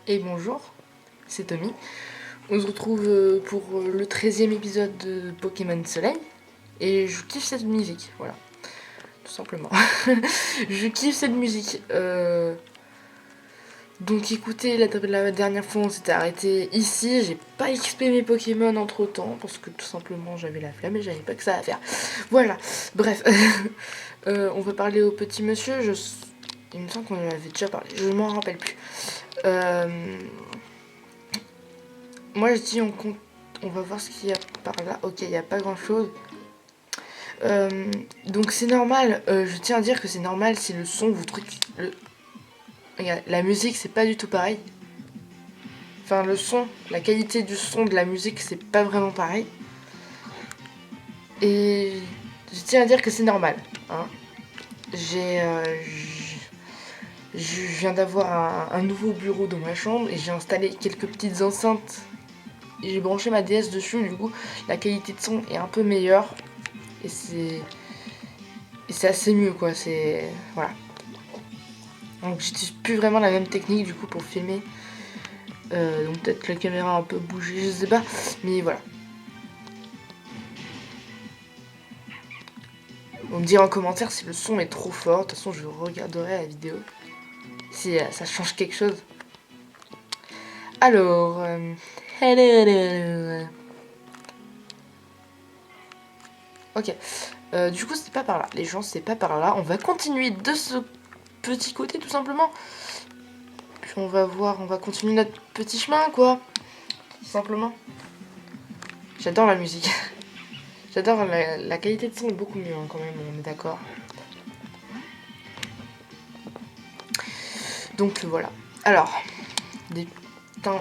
Et bonjour, c'est Tommy. On se retrouve pour le 13e épisode de Pokémon Soleil. Et je kiffe cette musique, voilà, tout simplement. Je kiffe cette musique. Donc écoutez, la dernière fois on s'était arrêté ici. J'ai pas XP mes Pokémon entre temps, parce que tout simplement j'avais la flemme et j'avais pas que ça à faire. Voilà, bref. On va parler au petit monsieur. Il me semble qu'on en avait déjà parlé, je m'en rappelle plus. Moi je dis on va voir ce qu'il y a par là. Ok, il n'y a pas grand chose. Donc c'est normal, je tiens à dire que c'est normal si le son vous truc. Regarde, la musique c'est pas du tout pareil. Enfin le son, la qualité du son de la musique c'est pas vraiment pareil. Et je tiens à dire que c'est normal. Hein. Je viens d'avoir un nouveau bureau dans ma chambre et j'ai installé quelques petites enceintes. Et j'ai branché ma DS dessus, du coup la qualité de son est un peu meilleure. Et c'est assez mieux quoi, c'est. Voilà. Donc j'utilise plus vraiment la même technique du coup pour filmer. Donc peut-être que la caméra a un peu bougé, je sais pas. Mais voilà. On me dira en commentaire si le son est trop fort. De toute façon je regarderai la vidéo. Si ça change quelque chose. Alors. Ok. Du coup c'est pas par là. Les gens c'est pas par là. On va continuer de ce petit côté tout simplement. Puis on va voir, on va continuer notre petit chemin quoi. Tout simplement. J'adore la musique. J'adore la qualité de son est beaucoup mieux hein, quand même, on est d'accord. Donc voilà. Alors,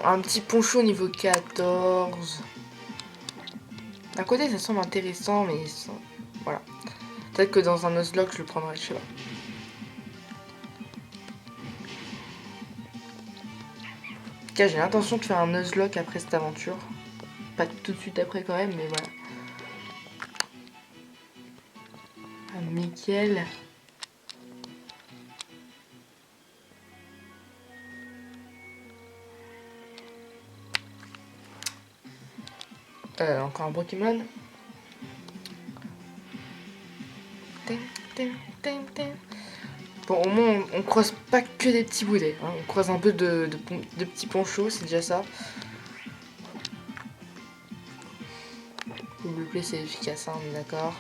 un petit poncho niveau 14. D'un côté ça semble intéressant mais voilà. Peut-être que dans un Nuzlocke je le prendrai, je sais pas. En tout cas j'ai l'intention de faire un Nuzlocke après cette aventure. Pas tout de suite après quand même mais voilà. Ah, Mickaël. Encore un Pokémon. Bon, au moins, on croise pas que des petits boudets. Hein. On croise un peu de petits ponchos, c'est déjà ça. Double play, c'est efficace, hein, on est d'accord.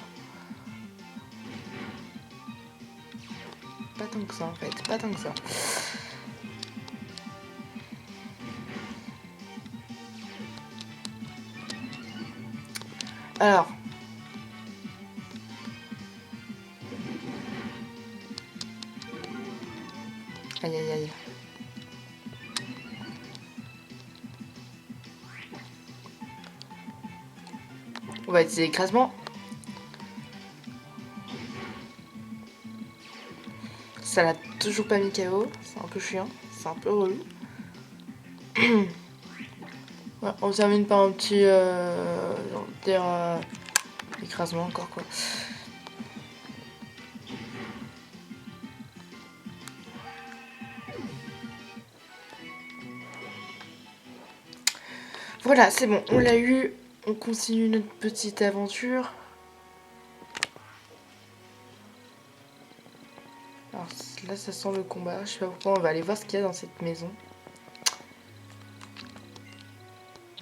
Pas tant que ça, en fait. Pas tant que ça. Alors. Aïe, aïe, aïe. On va utiliser l'écrasement. Ça l'a toujours pas mis KO. C'est un peu chiant. C'est un peu relou. Ouais, on termine par un petit écrasement encore quoi. Voilà, c'est bon, on l'a eu. On continue notre petite aventure. Alors là, ça sent le combat. Je sais pas pourquoi. On va aller voir ce qu'il y a dans cette maison.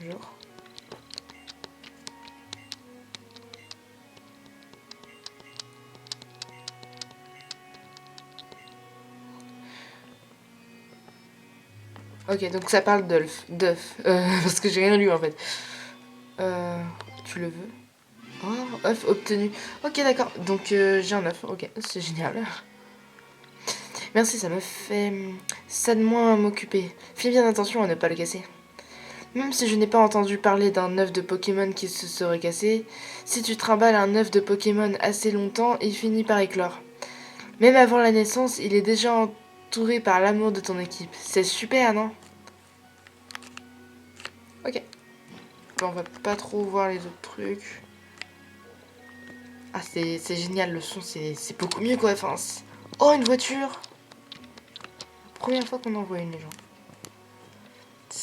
Bonjour. Ok, donc ça parle d'œuf. Parce que j'ai rien lu en fait. Tu le veux? Oh, œuf obtenu. Ok, d'accord. Donc j'ai un œuf. Ok, c'est génial. Merci, ça me fait ça de moins à m'occuper. Fais bien attention à ne pas le casser. Même si je n'ai pas entendu parler d'un œuf de Pokémon qui se serait cassé, si tu trimbales un œuf de Pokémon assez longtemps, il finit par éclore. Même avant la naissance, il est déjà entouré par l'amour de ton équipe. C'est super, non? Ok. Bon, on va pas trop voir les autres trucs. Ah, c'est génial, le son, c'est beaucoup mieux, quoi. Oh, une voiture! Première fois qu'on en voit une, les gens.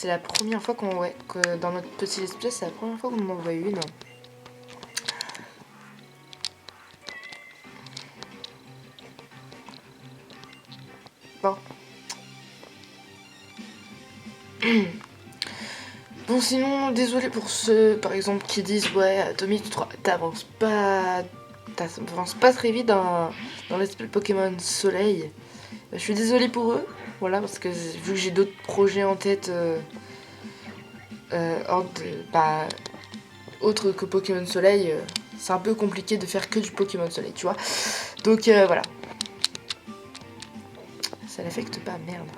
c'est la première fois qu'on... Ouais, que dans notre petit let's play, c'est la première fois qu'on en voit une. Bon. Bon, sinon, désolé pour ceux, par exemple, qui disent ouais, Tommy, tu t'avances pas très vite dans l'esprit Pokémon Soleil. Je suis désolé pour eux, voilà, parce que vu que j'ai d'autres projets en tête, autres que Pokémon Soleil, c'est un peu compliqué de faire que du Pokémon Soleil, tu vois. Donc voilà. Ça l'affecte pas, merde.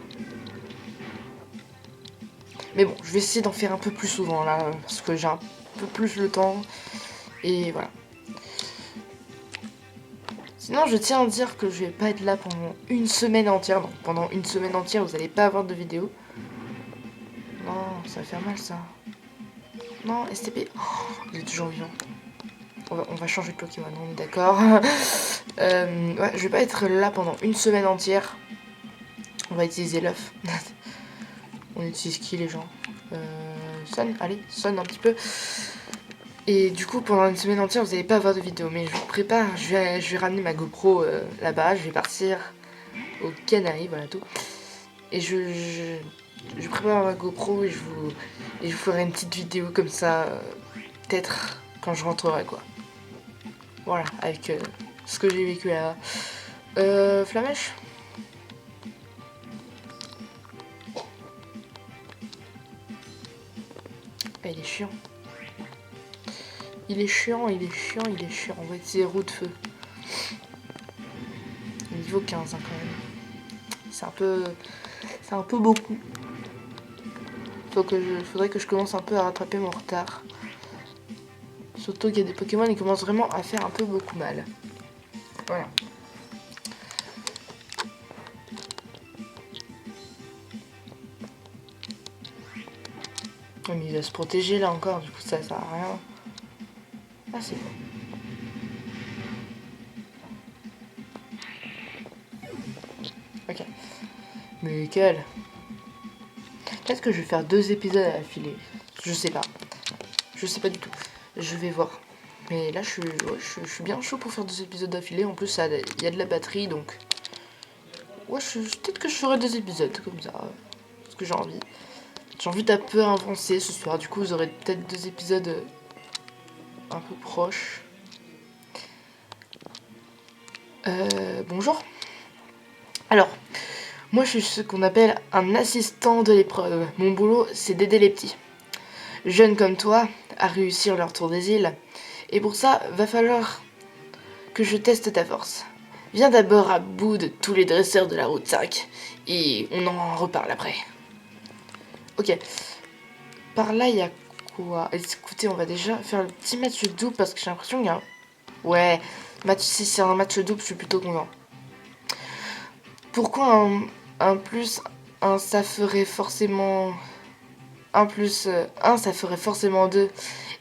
Mais bon, je vais essayer d'en faire un peu plus souvent là, parce que j'ai un peu plus le temps. Et voilà. Sinon, je tiens à dire que je vais pas être là pendant une semaine entière. Donc pendant une semaine entière, vous allez pas avoir de vidéo. Non, ça va faire mal ça. Non, STP. Oh, il est toujours vivant. On va changer de Pokémon, on est d'accord. Ouais, je vais pas être là pendant une semaine entière. On va utiliser l'œuf. On utilise qui les gens Sonne, allez, sonne un petit peu. Et du coup, pendant une semaine entière, vous n'allez pas avoir de vidéo. Mais je vous prépare, je vais ramener ma GoPro là-bas. Je vais partir aux Canaries, voilà tout. Et je prépare ma GoPro et je vous ferai une petite vidéo comme ça, peut-être quand je rentrerai, quoi. Voilà, avec ce que j'ai vécu là. Flamèche. Ah, il est chiant. Il est chiant. On va utiliser roue de feu. Niveau 15 hein, quand même. C'est un peu beaucoup. Faudrait que je commence un peu à rattraper mon retard. Surtout qu'il y a des Pokémon qui commencent vraiment à faire un peu beaucoup mal. Voilà. Mais il va se protéger là encore, du coup ça sert à rien. Ah c'est bon. Ok. Mais quel. Peut-être que je vais faire 2 épisodes à affilée. Je sais pas. Je sais pas du tout. Je vais voir. Mais là je suis bien chaud pour faire 2 épisodes d'affilée. En plus il y a de la batterie donc. Ouais, peut-être que je ferai 2 épisodes comme ça. Parce que j'ai envie. J'ai envie d'un peu avancer ce soir. Du coup vous aurez peut-être 2 épisodes un peu proches. Bonjour. Alors, moi je suis ce qu'on appelle un assistant de l'épreuve. Mon boulot, c'est d'aider les petits, jeunes comme toi, à réussir leur tour des îles. Et pour ça, va falloir que je teste ta force. Viens d'abord à bout de tous les dresseurs de la route 5, et on en reparle après. Ok, par là il y a quoi? Écoutez, on va déjà faire le petit match double parce que j'ai l'impression qu'il y a un... Ouais, si c'est un match double, je suis plutôt content. Pourquoi un plus, un ça ferait forcément... Un plus 1 ça ferait forcément 2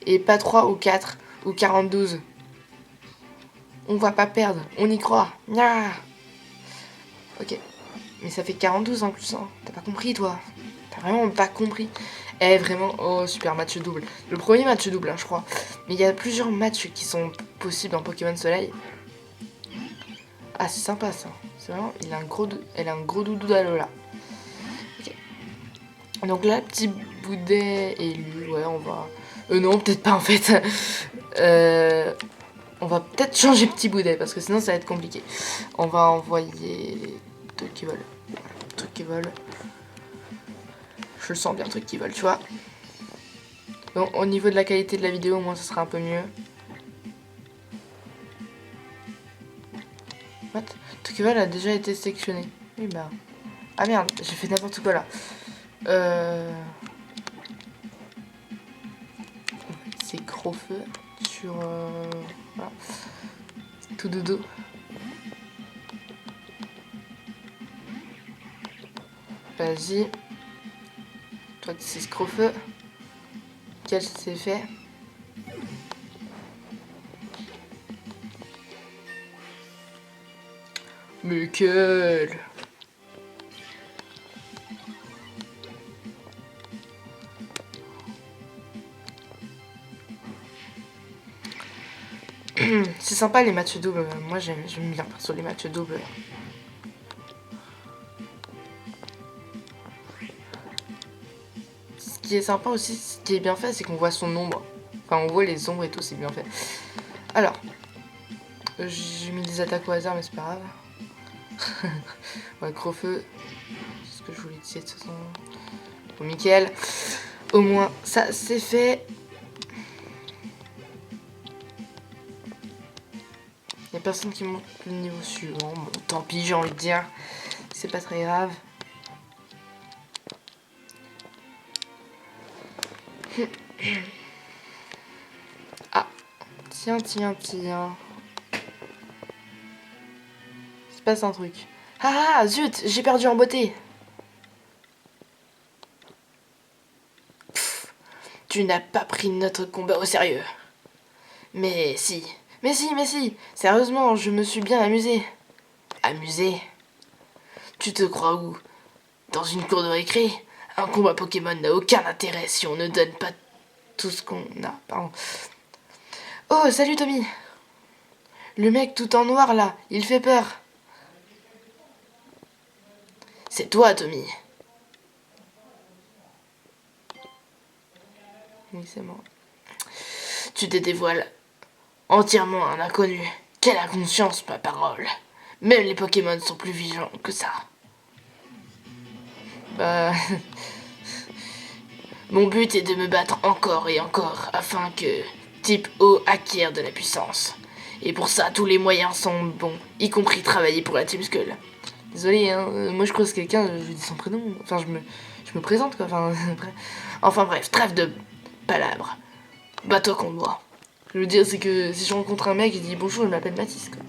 et pas 3 ou 4 ou 42. On va pas perdre, on y croit. Nya. Ok, mais ça fait 42 en plus, hein. T'as pas compris toi? T'as vraiment pas compris? Eh vraiment, oh super match double. Le premier match double hein, je crois. Mais il y a plusieurs matchs qui sont possibles en Pokémon Soleil. Ah c'est sympa ça. C'est vraiment, elle a un gros doudou d'Alola. Ok. Donc là, petit boudet élu, ouais on va... non peut-être pas en fait. On va peut-être changer petit boudet parce que sinon ça va être compliqué. On va envoyer trucs qui volent. Trucs qui volent. Je le sens bien, trucs qui volent, tu vois. Donc au niveau de la qualité de la vidéo, au moins ça sera un peu mieux. What? Truc qui volent a déjà été sélectionné. Oui bah. Ah merde, j'ai fait n'importe quoi là. C'est Crofeu sur voilà. Tout dodo. Vas-y. Toi c'est Scrofeu. Quel c'est fait? Mais quel! C'est sympa les matchs doubles. Moi j'aime bien perso les matchs doubles. Ce qui est sympa aussi, ce qui est bien fait, c'est qu'on voit son ombre. Enfin, on voit les ombres et tout, c'est bien fait. Alors, j'ai mis des attaques au hasard, mais c'est pas grave. Ouais, gros feu. C'est ce que je voulais dire de toute façon. Bon, nickel. Au moins, ça c'est fait. Il n'y a personne qui monte le niveau suivant. Bon, tant pis, j'ai envie de dire. C'est pas très grave. Ah, tiens. Il se passe un truc. Ah, zut, j'ai perdu en beauté. Pff, tu n'as pas pris notre combat au sérieux. Mais si. Sérieusement, je me suis bien amusé. Amusé? Tu te crois où? Dans une cour de récré? Un combat Pokémon n'a aucun intérêt si on ne donne pas tout ce qu'on a. Pardon. Oh, salut Tommy. Le mec tout en noir là, il fait peur. C'est toi, Tommy. Oui, c'est moi. Tu te dévoiles entièrement un inconnu. Quelle inconscience, ma parole. Même les Pokémon sont plus vigilants que ça. Bah... Mon but est de me battre encore et encore afin que Type O acquiert de la puissance. Et pour ça, tous les moyens sont bons, y compris travailler pour la Team Skull. Désolé, hein, moi je croise quelqu'un, je lui dis son prénom, enfin je me présente quoi, enfin bref, trêve de palabres. Bats-toi contre moi. Je veux dire, c'est que si je rencontre un mec, il dit bonjour, je m'appelle Mathis quoi.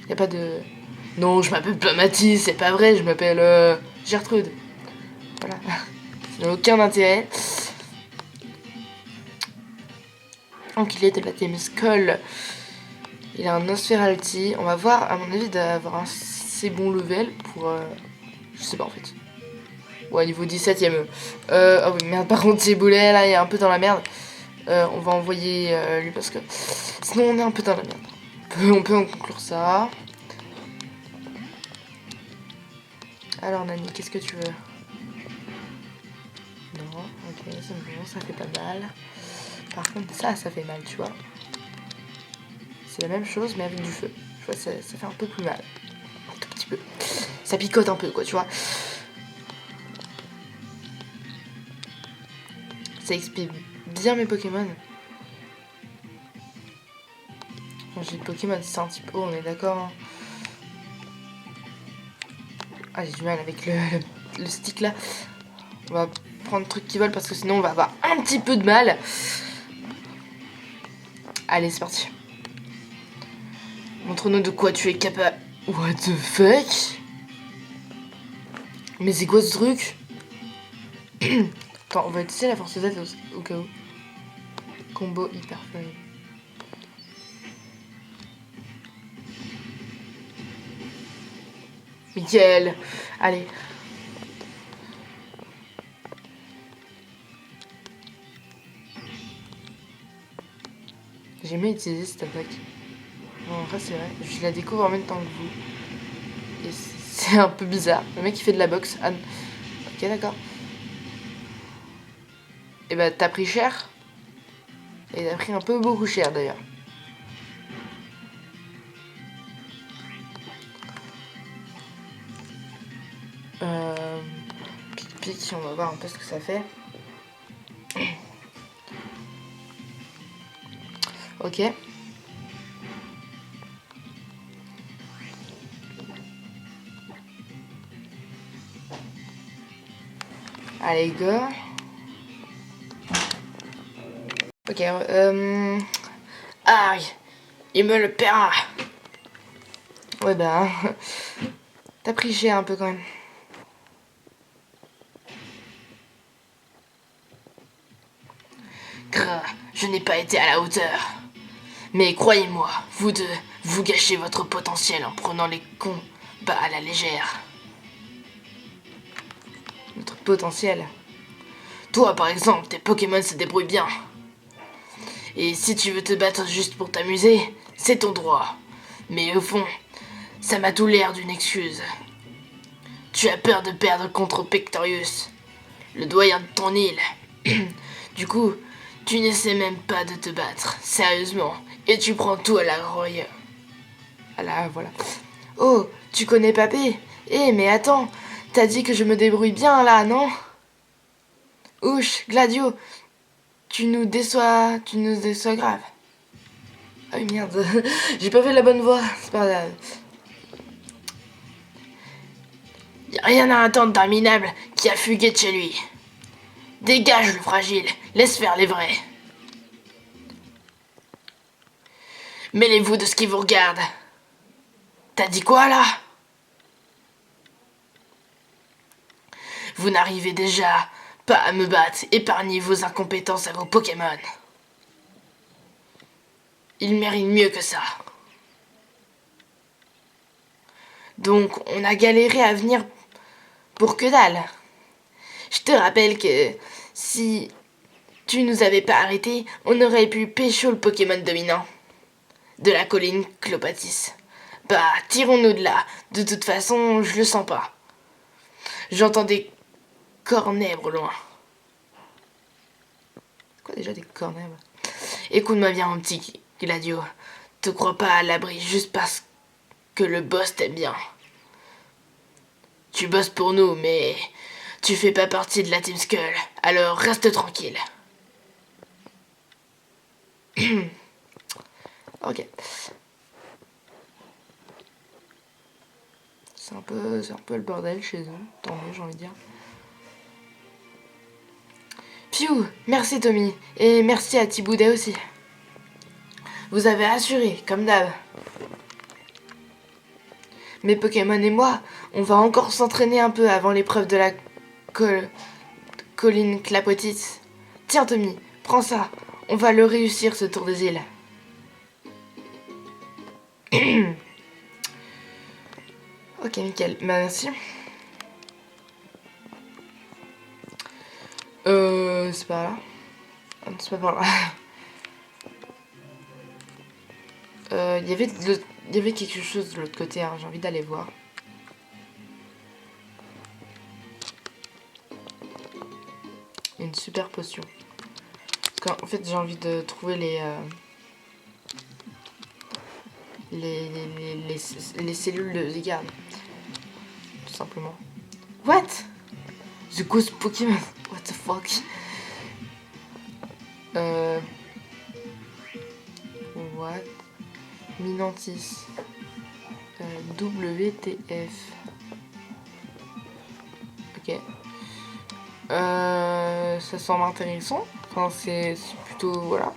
Y a pas de... Non, je m'appelle pas Mathis, c'est pas vrai, je m'appelle Gertrude. Voilà. Ça n'a aucun intérêt. Donc il est de la Team Skull. Il a un Osferalti. On va voir, à mon avis, d'avoir un assez bon level pour... je sais pas en fait. Ouais, niveau 17ème. Ah oui, merde, par contre, c'est boulet, là, il est un peu dans la merde. On va envoyer lui parce que... Sinon, on est un peu dans la merde. On peut en conclure ça. Alors, Nani, qu'est-ce que tu veux? Non, ok, c'est bon, ça fait pas mal. Par contre, ça fait mal, tu vois. C'est la même chose, mais avec du feu. Tu vois, ça fait un peu plus mal. Un tout petit peu. Ça picote un peu, quoi, tu vois. Ça explique bien mes Pokémon. Quand j'ai des Pokémon, c'est un type O, on est d'accord. Hein. Ah, j'ai du mal avec le stick là. On va prendre le truc qui vole parce que sinon on va avoir un petit peu de mal. Allez, c'est parti. Montre-nous de quoi tu es capable. What the fuck? Mais c'est quoi ce truc? Attends, on va utiliser la force Z au cas où. Combo hyper fluide. Nickel. Allez. J'ai jamais utilisé cette attaque. Non, en vrai, c'est vrai. Je la découvre en même temps que vous. Et c'est un peu bizarre. Le mec, il fait de la boxe. Ah, ok, d'accord. Et bah, t'as pris cher. Et t'as pris un peu beaucoup cher, d'ailleurs. Pic, on va voir un peu ce que ça fait. Ok. Allez, go. Ok, ah, il me le paiera. Ouais, bah, t'as pris cher un peu quand même. Grrr, je n'ai pas été à la hauteur. Mais croyez-moi, vous deux, vous gâchez votre potentiel en prenant les combats à la légère. Notre potentiel. Toi, par exemple, tes Pokémon se débrouillent bien. Et si tu veux te battre juste pour t'amuser, c'est ton droit. Mais au fond, ça m'a tout l'air d'une excuse. Tu as peur de perdre contre Pectorius, le doyen de ton île. Du coup, tu n'essaies même pas de te battre, sérieusement, et tu prends tout à la royaume. Ah là, voilà. Oh, tu connais Papé? Eh, mais attends, t'as dit que je me débrouille bien là, non? Ouch, Gladio, tu nous déçois grave. Ah oui, merde, j'ai pas fait la bonne voix, c'est pas grave. Y a rien à attendre d'un minable qui a fugué de chez lui. Dégage le fragile, laisse faire les vrais. Mêlez-vous de ce qui vous regarde. T'as dit quoi là? Vous n'arrivez déjà pas à me battre, épargnez vos incompétences à vos Pokémon. Ils méritent mieux que ça. Donc on a galéré à venir pour que dalle. Je te rappelle que si tu nous avais pas arrêtés, on aurait pu pécho le Pokémon dominant de la colline Clopatis. Bah, tirons-nous de là. De toute façon, je le sens pas. J'entends des cornèbres loin. Quoi déjà des cornèbres? Écoute-moi bien, mon petit Gladio. Te crois pas à l'abri juste parce que le boss t'aime bien. Tu bosses pour nous, mais tu fais pas partie de la Team Skull. Alors reste tranquille. Ok. C'est un peu le bordel chez eux. Tant mieux, j'ai envie de dire. Pfiou, merci Tommy. Et merci à Thiboudet aussi. Vous avez assuré, comme d'hab. Mes Pokémon et moi, on va encore s'entraîner un peu avant l'épreuve de la colline Clapotis. Tiens Tommy, prends ça. On va le réussir ce tour des îles. Ok, nickel. Merci. C'est pas là. C'est pas par là. Il y avait quelque chose de l'autre côté, hein. J'ai envie d'aller voir. Une super potion. Parce qu'en fait, j'ai envie de trouver les cellules de Zygarde. Tout simplement. What? The Ghost Pokémon. What the fuck? What? Minantis. WTF. Ok. Ça semble intéressant. Enfin, c'est plutôt... Voilà.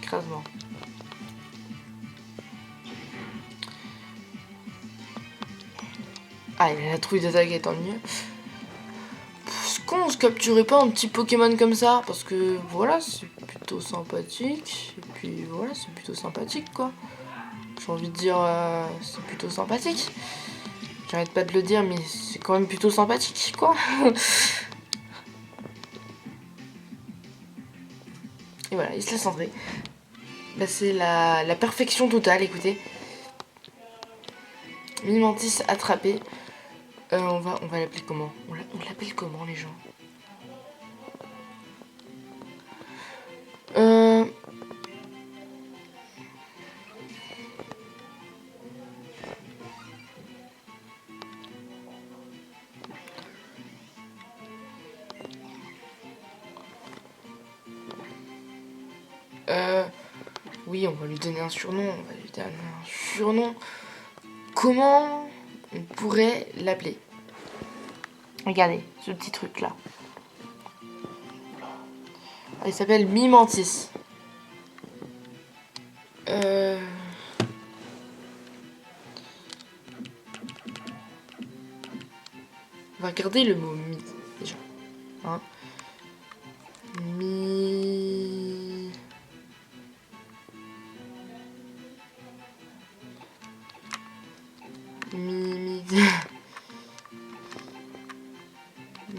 Écrasement. Ah, il a la trouille d'attaque étant mieux. C'est con, on se capturait pas un petit Pokémon comme ça. Parce que voilà, c'est plutôt sympathique. Et puis voilà, c'est plutôt sympathique quoi. J'ai envie de dire, c'est plutôt sympathique. J'arrête pas de le dire, mais c'est quand même plutôt sympathique quoi. Et voilà, il se laisse entrer. Bah, c'est la perfection totale, écoutez. Mimantis attrapé. On va l'appeler comment? On l'appelle comment les gens? Oui, on va lui donner un surnom. On va lui donner un surnom. Comment on pourrait l'appeler? Regardez, ce petit truc là. Il s'appelle Mimantis. On va garder le mot mi déjà. Hein? Mi. Mi.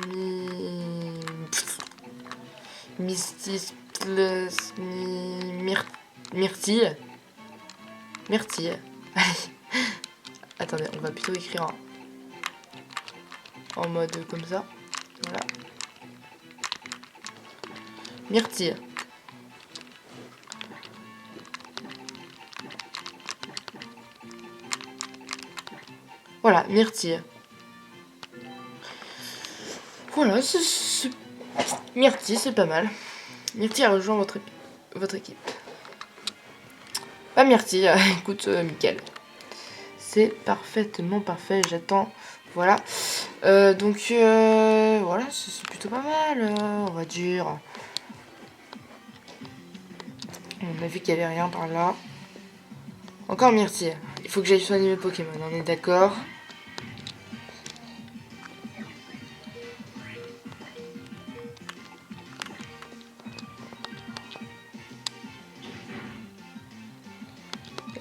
Mi. Mystis. Myrtille. Myrtille. Allez. Attendez, on va plutôt écrire en mode comme ça. Voilà. Myrtille. Voilà, Myrtille. Voilà, Myrtille, c'est pas mal. Myrtille a rejoint votre équipe. Pas Myrtille, écoute, Mickaël. C'est parfaitement parfait, j'attends. Voilà. Donc, voilà, c'est plutôt pas mal, on va dire. On a vu qu'il n'y avait rien par là. Encore Myrtille. Il faut que j'aille soigner mes Pokémon, on est d'accord.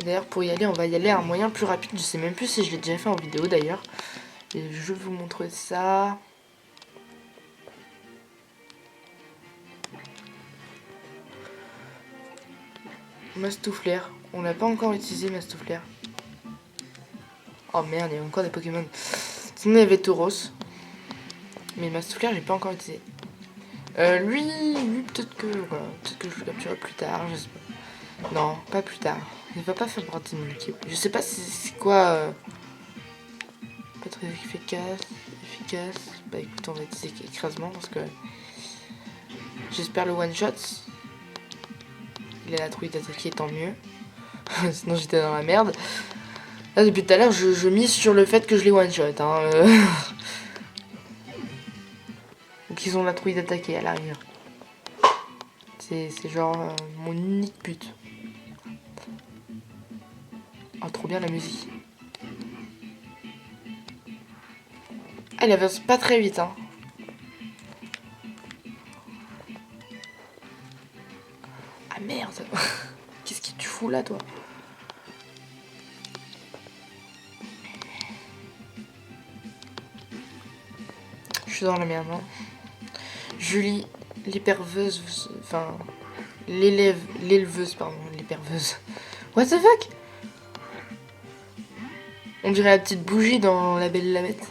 D'ailleurs, pour y aller, on va y aller à un moyen plus rapide. Je sais même plus si je l'ai déjà fait en vidéo d'ailleurs. Et je vous montre ça. Mastouflair. On l'a pas encore utilisé, Mastouflair. Oh merde, il y a encore des Pokémon. Sinon, il y avait Tauros. Mais Mastouflair, j'ai pas encore utilisé. Lui peut-être que voilà, peut-être que je le capturerai plus tard, je sais pas. Non, pas plus tard. Il va pas faire partie de mon équipe. Je sais pas si c'est quoi. Pas très efficace. Bah écoute, on va utiliser écrasement parce que j'espère le one shot. Il a la trouille d'attaquer, tant mieux. Sinon j'étais dans la merde. Là depuis tout à l'heure je mise sur le fait que je l'ai one shot. Hein, Donc ils ont la trouille d'attaquer à l'arrière. C'est genre mon unique but. Oh trop bien la musique. Ah, elle avance pas très vite hein. Ah merde. Qu'est-ce que tu fous là toi? Je suis dans la merde hein. Julie, l'éperveuse, enfin l'éleveuse pardon, l'éperveuse. What the fuck? On dirait la petite bougie dans La Belle et la Bête.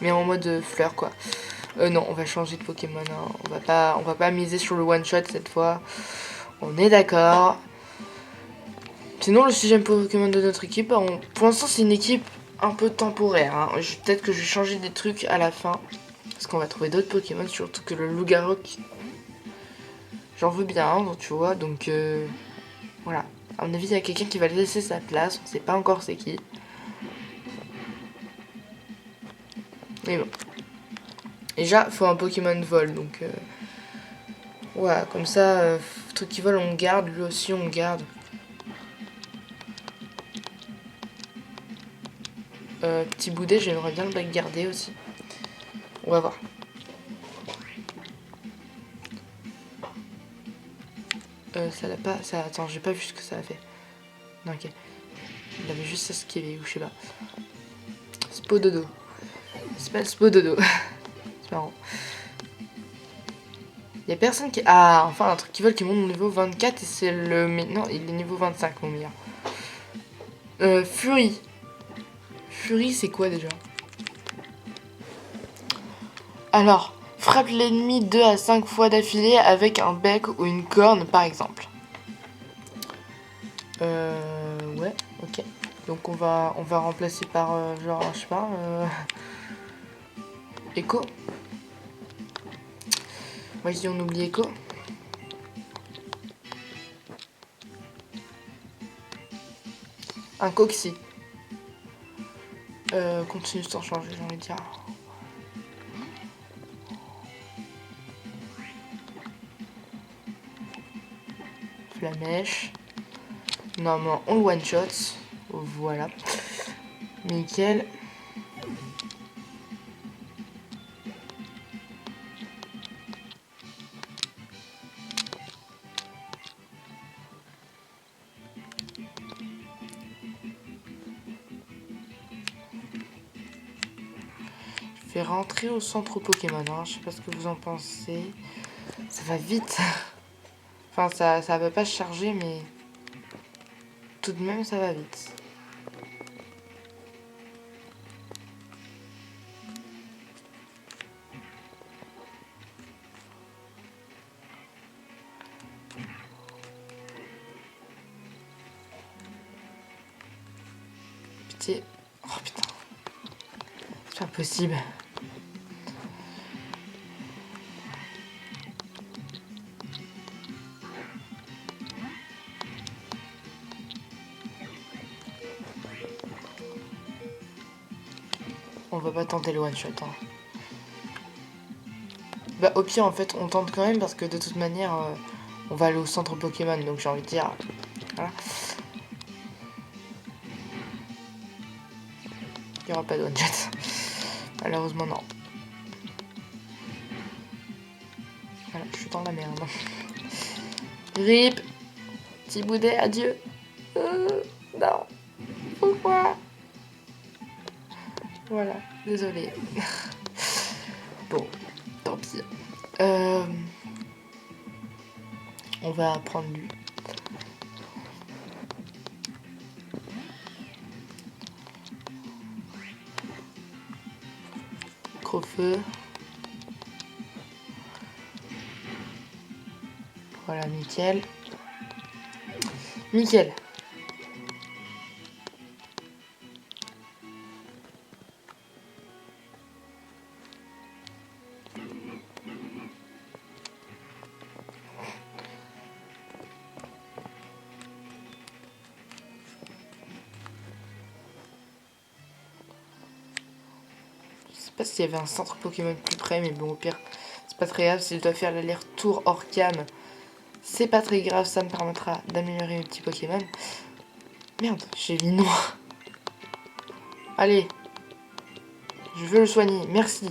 Mais en mode fleur quoi. Non, on va changer de Pokémon. Hein. On va pas miser sur le one shot cette fois. On est d'accord. Sinon, le 6ème Pokémon de notre équipe, pour l'instant, c'est une équipe un peu temporaire. Hein. Peut-être que je vais changer des trucs à la fin. Parce qu'on va trouver d'autres Pokémon, surtout que le Loup-Garou, j'en veux bien, hein, donc, tu vois. Donc, voilà. À mon avis, il y a quelqu'un qui va laisser sa place. On sait pas encore c'est qui. Mais bon. Déjà, il faut un Pokémon de vol, donc... voilà, comme ça, truc qui vole, on garde. Lui aussi, on garde. Petit boudet, j'aimerais bien le garder aussi. On va voir. Ça l'a pas... Ça, attends, j'ai pas vu ce que ça a fait. Non, ok. Il avait juste esquivé, ou je sais pas. Spododo. Il s'appelle Spododo. C'est marrant. Il y a personne qui... Ah, enfin, un truc qui vole qui monte au niveau 24 et c'est le... Mais non, il est niveau 25, mon meilleur. Fury. Fury, c'est quoi déjà? Alors, frappe l'ennemi 2 à 5 fois d'affilée avec un bec ou une corne, par exemple. Ouais, ok. Donc on va remplacer par, genre, je sais pas, Echo. Moi je dis on oublie Echo. Un Coxy. Continue sans changer, j'ai envie de dire. Flamèche. Normalement, on le one-shot. Voilà. Nickel. Je vais rentrer au centre Pokémon. Hein. Je sais pas ce que vous en pensez. Ça va vite. Enfin, ça va pas se charger, mais tout de même, ça va vite. Pitié. Oh putain. C'est pas possible. On va pas tenter le one shot. Hein. Bah au pire en fait on tente quand même parce que de toute manière on va aller au centre Pokémon donc j'ai envie de dire voilà. Il n'y aura pas de one shot. Malheureusement non. Voilà, je suis dans la merde. RIP. Petit boudet, adieu. Non. Pourquoi? Voilà, désolé. Bon, tant pis. On va prendre lui. Crofeu. Voilà, nickel. Nickel. Je sais pas s'il y avait un centre Pokémon plus près, mais bon, au pire, c'est pas très grave. Si je dois faire l'aller-retour hors cam, c'est pas très grave, ça me permettra d'améliorer mes petits Pokémon. Merde, j'ai mis noir. Allez, je veux le soigner, merci.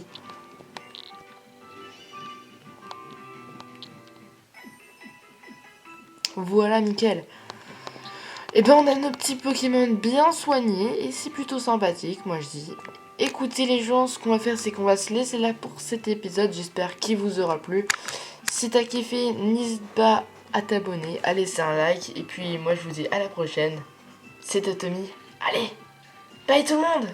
Voilà, nickel. Et ben on a nos petits Pokémon bien soignés et c'est plutôt sympathique, moi je dis. Écoutez les gens, ce qu'on va faire c'est qu'on va se laisser là pour cet épisode, j'espère qu'il vous aura plu. Si t'as kiffé, n'hésite pas à t'abonner, à laisser un like et puis moi je vous dis à la prochaine. C'était Tommy, allez, bye tout le monde!